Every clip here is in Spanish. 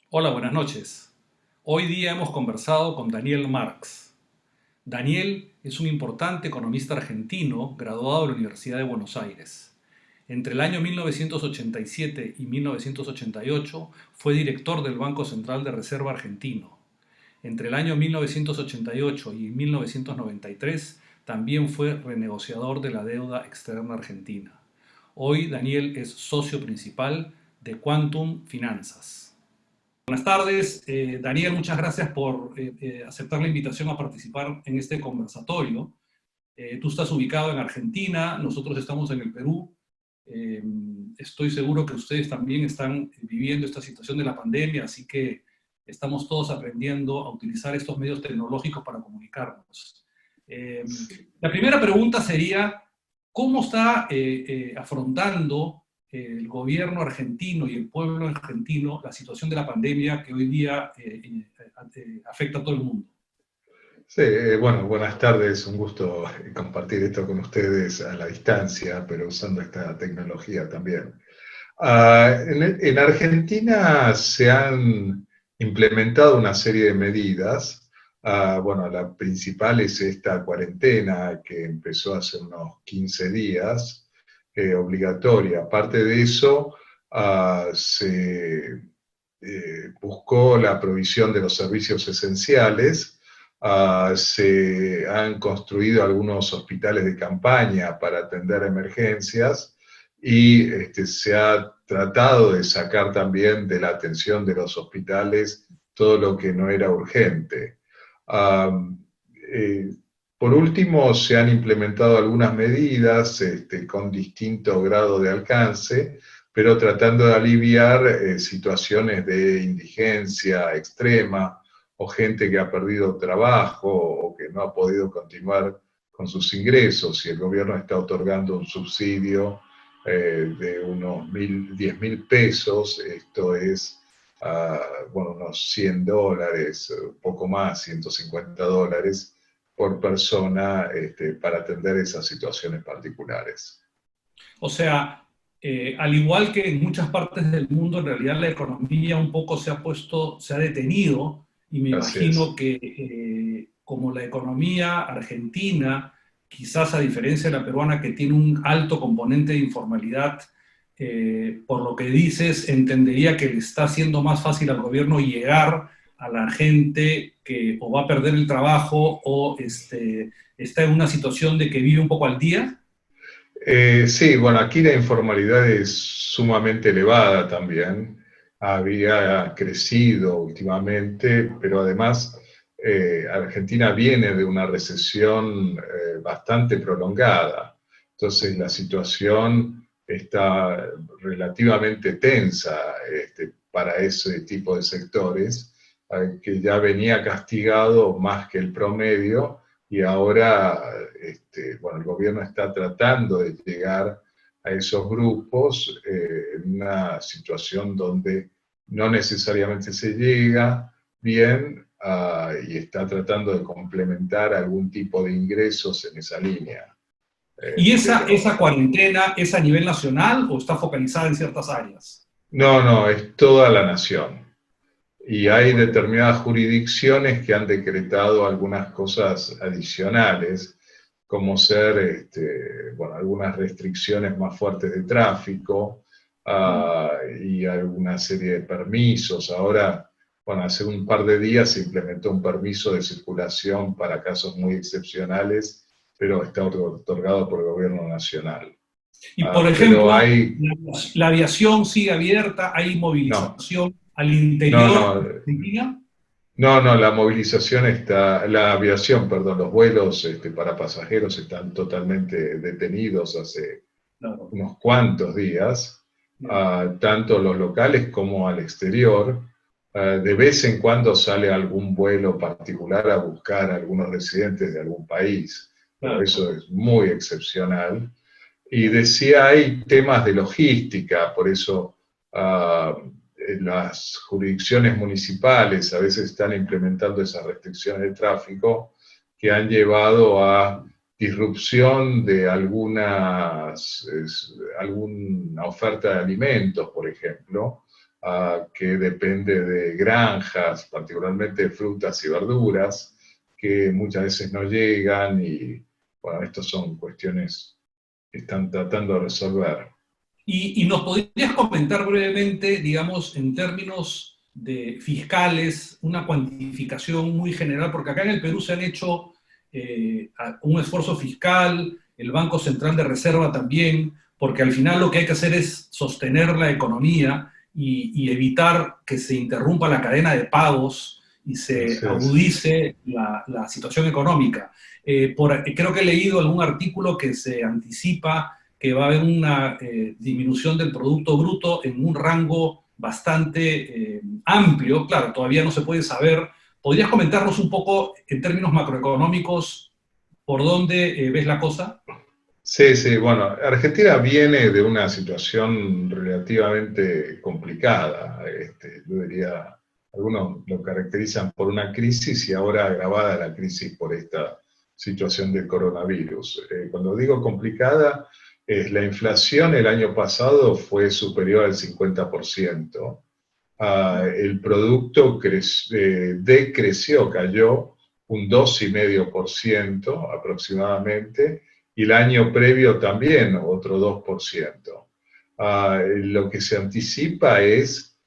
Hola, buenas noches. Hoy día hemos conversado con Daniel Marx. Daniel es un importante economista argentino graduado de la Universidad de Buenos Aires. Entre el año 1987 y 1988 fue director del Banco Central de Reserva argentino. Entre el año 1988 y 1993 también fue renegociador de la deuda externa argentina. Hoy Daniel es socio principal de Quantum Finanzas. Buenas tardes, Daniel, muchas gracias por aceptar la invitación a participar en este conversatorio. Tú estás ubicado en Argentina, nosotros estamos en el Perú. Eh, Estoy seguro que ustedes también están viviendo esta situación de la pandemia, así que estamos todos aprendiendo a utilizar estos medios tecnológicos para comunicarnos. Eh, la primera pregunta sería, ¿cómo está afrontando el gobierno argentino y el pueblo argentino la situación de la pandemia que hoy día afecta a todo el mundo? Sí, bueno, buenas tardes, un gusto compartir esto con ustedes a la distancia, pero usando esta tecnología también. En Argentina se han implementado una serie de medidas. Bueno, la principal es esta cuarentena que empezó hace unos 15 días, obligatoria. Aparte de eso, se buscó la provisión de los servicios esenciales. Se han construido algunos hospitales de campaña para atender emergencias y se ha tratado de sacar también de la atención de los hospitales todo lo que no era urgente. Um, eh, por último, se han implementado algunas medidas con distinto grado de alcance, pero tratando de aliviar situaciones de indigencia extrema o gente que ha perdido trabajo o que no ha podido continuar con sus ingresos, y el gobierno está otorgando un subsidio de unos 10.000 pesos, esto es, bueno, unos $100, poco más, $150 por persona, para atender esas situaciones particulares. O sea, al igual que en muchas partes del mundo, en realidad la economía un poco se ha detenido y me Así es. imagino que como la economía argentina, quizás a diferencia de la peruana que tiene un alto componente de informalidad, por lo que dices, entendería que le está haciendo más fácil al gobierno llegar a la gente que o va a perder el trabajo o está en una situación de que vive un poco al día. Sí, bueno, aquí la informalidad es sumamente elevada también. Había crecido últimamente, pero además Argentina viene de una recesión bastante prolongada. Entonces la situación está relativamente tensa para ese tipo de sectores, que ya venía castigado más que el promedio, y ahora bueno, el gobierno está tratando de llegar a esos grupos en una situación donde no necesariamente se llega bien, y está tratando de complementar algún tipo de ingresos en esa línea. ¿Y Pero esa cuarentena es a nivel nacional o está focalizada en ciertas áreas? no, no, es toda la nación. Y De hay acuerdo. determinadas jurisdicciones que han decretado algunas cosas adicionales, como ser, bueno, algunas restricciones más fuertes de tráfico, y alguna serie de permisos. Ahora, bueno, hace un par de días se implementó un permiso de circulación para casos muy excepcionales, pero está otorgado por el gobierno nacional. Y por Pero ejemplo, hay, la aviación sigue abierta, hay no, movilización al no, interior no, de Argentina. no, no, la movilización está, la aviación, perdón, los vuelos para pasajeros están totalmente detenidos hace Claro, unos cuantos días, ya, tanto los locales como al exterior. De vez en cuando sale algún vuelo particular a buscar a algunos residentes de algún país, pero claro. eso es muy excepcional. Y decía, hay temas de logística, por eso las jurisdicciones municipales a veces están implementando esas restricciones de tráfico que han llevado a disrupción de alguna oferta de alimentos, por ejemplo, que depende de granjas, particularmente de frutas y verduras, que muchas veces no llegan y, bueno, estas son cuestiones que están tratando de resolver. Y nos podrías comentar brevemente, digamos, en términos de fiscales, una cuantificación muy general, porque acá en el Perú se han hecho un esfuerzo fiscal, el Banco Central de Reserva también, porque al final lo que hay que hacer es sostener la economía y evitar que se interrumpa la cadena de pagos y se Así es. agudice la situación económica. Creo que he leído algún artículo que se anticipa que va a haber una disminución del Producto Bruto en un rango bastante amplio. Claro, todavía no se puede saber. ¿Podrías comentarnos un poco en términos macroeconómicos por dónde ves la cosa? Sí, sí, bueno, Argentina viene de una situación relativamente complicada. Yo diría, algunos lo caracterizan por una crisis y ahora agravada la crisis por esta situación del coronavirus. Cuando digo complicada, la inflación el año pasado fue superior al 50%. El producto decreció, cayó un 2,5% aproximadamente, y el año previo también otro 2%. Lo que se anticipa es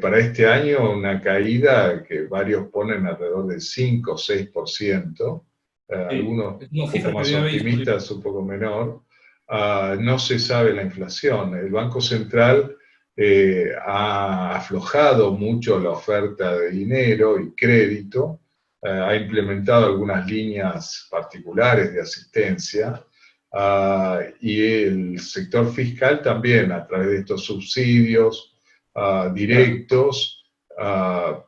para este año una caída que varios ponen alrededor del 5 o 6%, Sí, algunos es una un poco cifra que más había visto. optimistas, un poco menor. No se sabe la inflación. El Banco Central ha aflojado mucho la oferta de dinero y crédito, ha implementado algunas líneas particulares de asistencia, y el sector fiscal también a través de estos subsidios Claro. directos,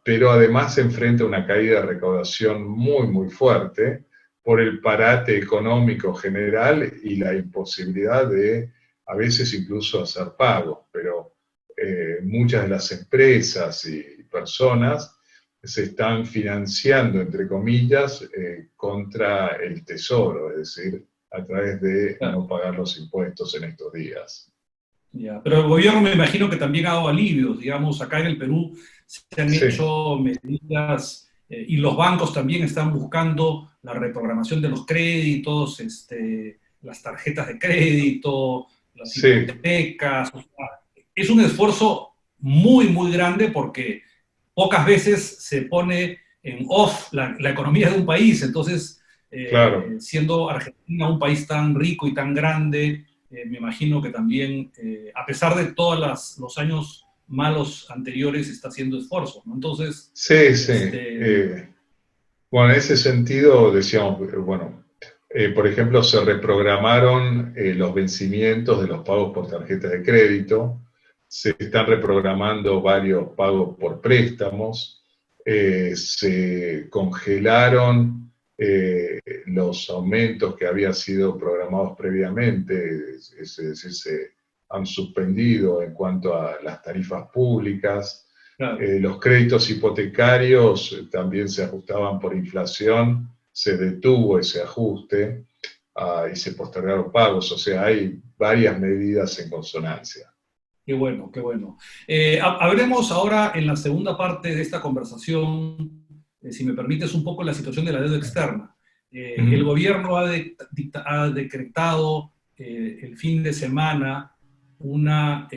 pero además se enfrenta a una caída de recaudación muy, muy fuerte por el parate económico general y la imposibilidad de a veces incluso hacer pagos, pero muchas de las empresas y personas se están financiando, entre comillas, contra el tesoro, es decir, a través de Claro. no pagar los impuestos en estos días. Ya. Pero el gobierno me imagino que también ha dado alivios, digamos, acá en el Perú se han Sí, hecho medidas y los bancos también están buscando la reprogramación de los créditos, las tarjetas de crédito, las sí, hipotecas. O sea, es un esfuerzo muy, muy grande porque pocas veces se pone en off la economía de un país. Entonces, claro. siendo Argentina un país tan rico y tan grande, me imagino que también, a pesar de todos los años malos anteriores, está haciendo esfuerzos, ¿no? Entonces, Sí, sí. este, Bueno, en ese sentido, decíamos, bueno, por ejemplo, se reprogramaron los vencimientos de los pagos por tarjeta de crédito, se están reprogramando varios pagos por préstamos, se congelaron los aumentos que habían sido programados previamente, es decir, se han suspendido en cuanto a las tarifas públicas. claro. Los créditos hipotecarios también se ajustaban por inflación, se detuvo ese ajuste y se postergaron pagos, o sea, hay varias medidas en consonancia. Qué bueno, qué bueno. Hablemos ahora en la segunda parte de esta conversación, si me permites, un poco la situación de la deuda externa. El Ujú. gobierno ha decretado el fin de semana unas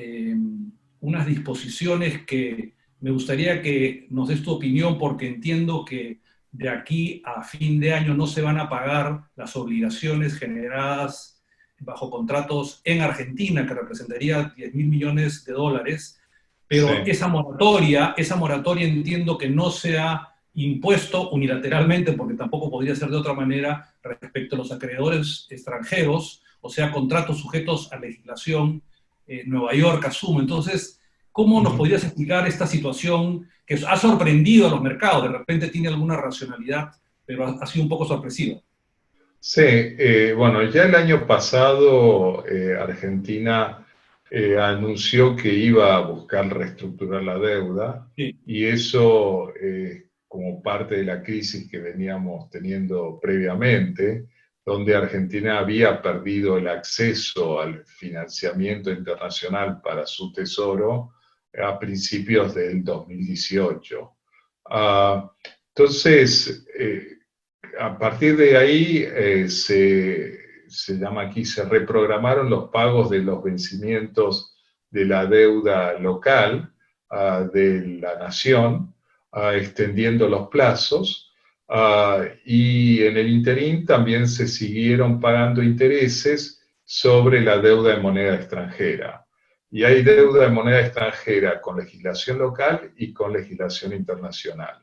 disposiciones que me gustaría que nos des tu opinión porque entiendo que de aquí a fin de año no se van a pagar las obligaciones generadas bajo contratos en Argentina, que representaría 10 mil millones de dólares, Sí, pero esa moratoria entiendo que no se ha impuesto unilateralmente, porque tampoco podría ser de otra manera, respecto a los acreedores extranjeros, o sea, contratos sujetos a legislación Nueva York asume. Entonces, ¿cómo nos ujú. podrías explicar esta situación que ha sorprendido a los mercados? De repente tiene alguna racionalidad, pero ha sido un poco sorpresiva. Sí, bueno, ya el año pasado Argentina anunció que iba a buscar reestructurar la deuda, Sí, y eso como parte de la crisis que veníamos teniendo previamente, donde Argentina había perdido el acceso al financiamiento internacional para su tesoro a principios del 2018. Entonces, a partir de ahí se llama aquí, se reprogramaron los pagos de los vencimientos de la deuda local de la nación, extendiendo los plazos, y en el interín también se siguieron pagando intereses sobre la deuda en moneda extranjera. Y hay deuda en moneda extranjera con legislación local y con legislación internacional.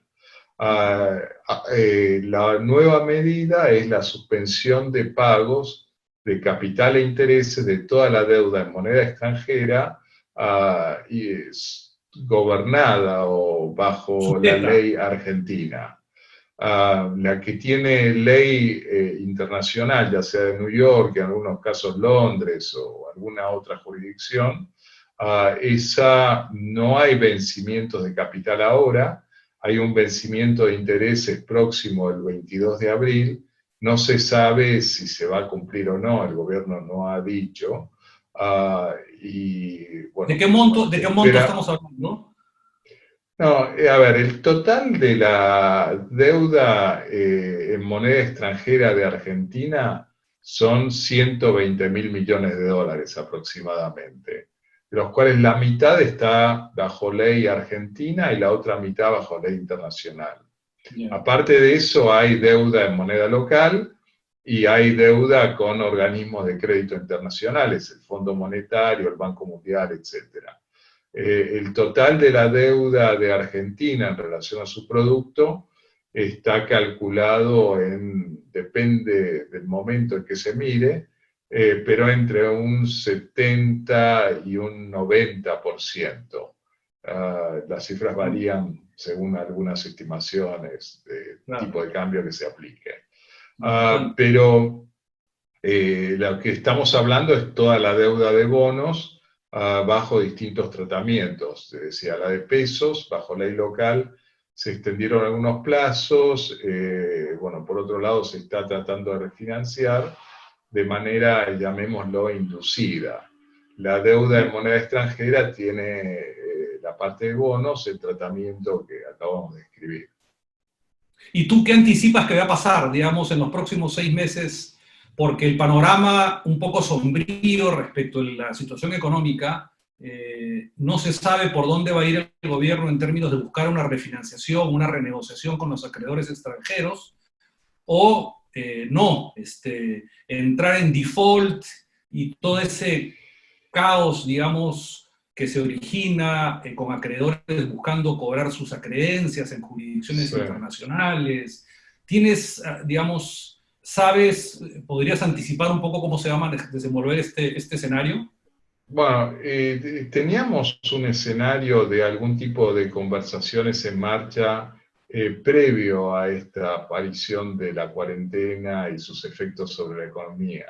La nueva medida es la suspensión de pagos de capital e intereses de toda la deuda en moneda extranjera y es gobernada o bajo la Sujeta. ley argentina. La que tiene ley internacional, ya sea de New York, en algunos casos Londres o alguna otra jurisdicción, esa no hay vencimientos de capital ahora, hay un vencimiento de intereses próximo el 22 de abril, no se sabe si se va a cumplir o no, el gobierno no ha dicho, y bueno, De se qué monto espera. estamos hablando? No, a ver, el total de la deuda en moneda extranjera de Argentina son 120 mil millones de dólares aproximadamente, de los cuales la mitad está bajo ley argentina y la otra mitad bajo ley internacional. Yeah. Aparte de eso, hay deuda en moneda local y hay deuda con organismos de crédito internacionales, el Fondo Monetario, el Banco Mundial, etcétera. El total de la deuda de Argentina en relación a su producto está calculado depende del momento en que se mire, pero entre un 70 y un 90%. Las cifras varían según algunas estimaciones de Claro, tipo de cambio que se aplique. importante. Pero lo que estamos hablando es toda la deuda de bonos bajo distintos tratamientos. Decía, la de pesos, bajo ley local, se extendieron algunos plazos. Bueno, por otro lado, se está tratando de refinanciar de manera, llamémoslo, inducida. La deuda en moneda extranjera tiene la parte de bonos, el tratamiento que acabamos de escribir. ¿Y tú qué anticipas que va a pasar, digamos, en los próximos 6 meses? Porque el panorama un poco sombrío respecto a la situación económica, no se sabe por dónde va a ir el gobierno en términos de buscar una refinanciación, una renegociación con los acreedores extranjeros, o no, entrar en default y todo ese caos, digamos, que se origina con acreedores buscando cobrar sus acreencias en jurisdicciones Sí. internacionales. Tienes, digamos, sabes, podrías anticipar un poco cómo se va a desenvolver este escenario? Bueno, teníamos un escenario de algún tipo de conversaciones en marcha previo a esta aparición de la cuarentena y sus efectos sobre la economía.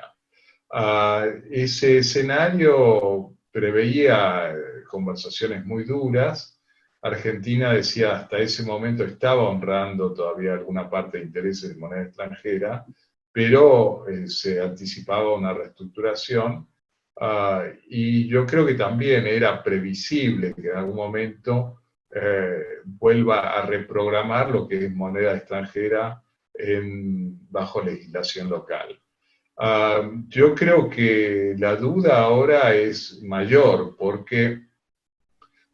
Ese escenario preveía conversaciones muy duras. Argentina decía hasta ese momento estaba honrando todavía alguna parte de intereses de moneda extranjera, pero se anticipaba una reestructuración. Y yo creo que también era previsible que en algún momento vuelva a reprogramar lo que es moneda extranjera bajo legislación local. Yo creo que la duda ahora es mayor porque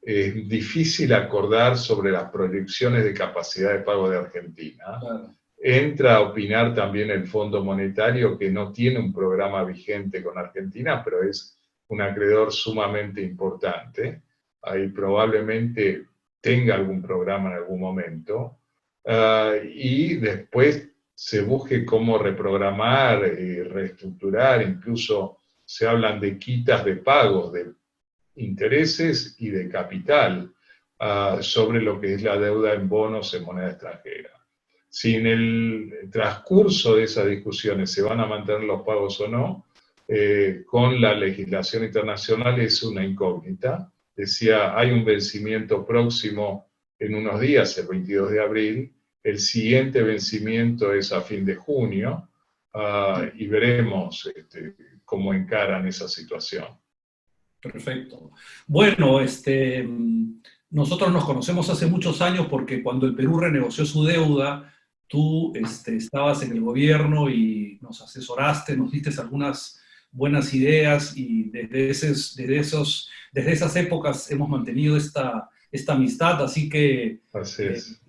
es difícil acordar sobre las proyecciones de capacidad de pago de Argentina. Claro. Entra a opinar también el Fondo Monetario, que no tiene un programa vigente con Argentina, pero es un acreedor sumamente importante. Ahí probablemente tenga algún programa en algún momento. Y después se busque cómo reprogramar y reestructurar. Incluso se hablan de quitas de pagos, de intereses y de capital sobre lo que es la deuda en bonos en moneda extranjera. Si en el transcurso de esas discusiones se van a mantener los pagos o no, con la legislación internacional es una incógnita. Decía, hay un vencimiento próximo en unos días, el 22 de abril, el siguiente vencimiento es a fin de junio, y veremos cómo encaran esa situación. Perfecto. Bueno, nosotros nos conocemos hace muchos años porque cuando el Perú renegoció su deuda, tú estabas en el gobierno y nos asesoraste, nos diste algunas buenas ideas y desde esas épocas hemos mantenido esta amistad, así que Así es.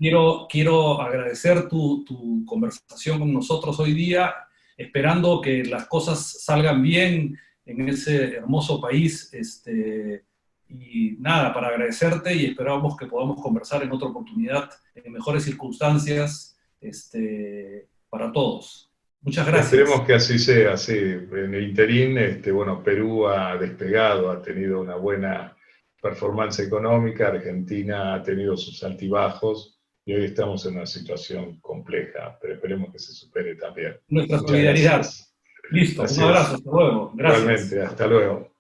quiero agradecer tu conversación con nosotros hoy día, esperando que las cosas salgan bien en ese hermoso país. Y nada, para agradecerte y esperamos que podamos conversar en otra oportunidad, en mejores circunstancias, para todos. Muchas Esperemos gracias. que así sea, sí. En el interín, bueno, Perú ha despegado, ha tenido una buena performance económica, Argentina ha tenido sus altibajos y hoy estamos en una situación compleja, pero esperemos que se supere también. Nuestra Muchas solidaridad. gracias. Listo, un Así abrazo, es. hasta luego. Gracias. Igualmente, hasta luego.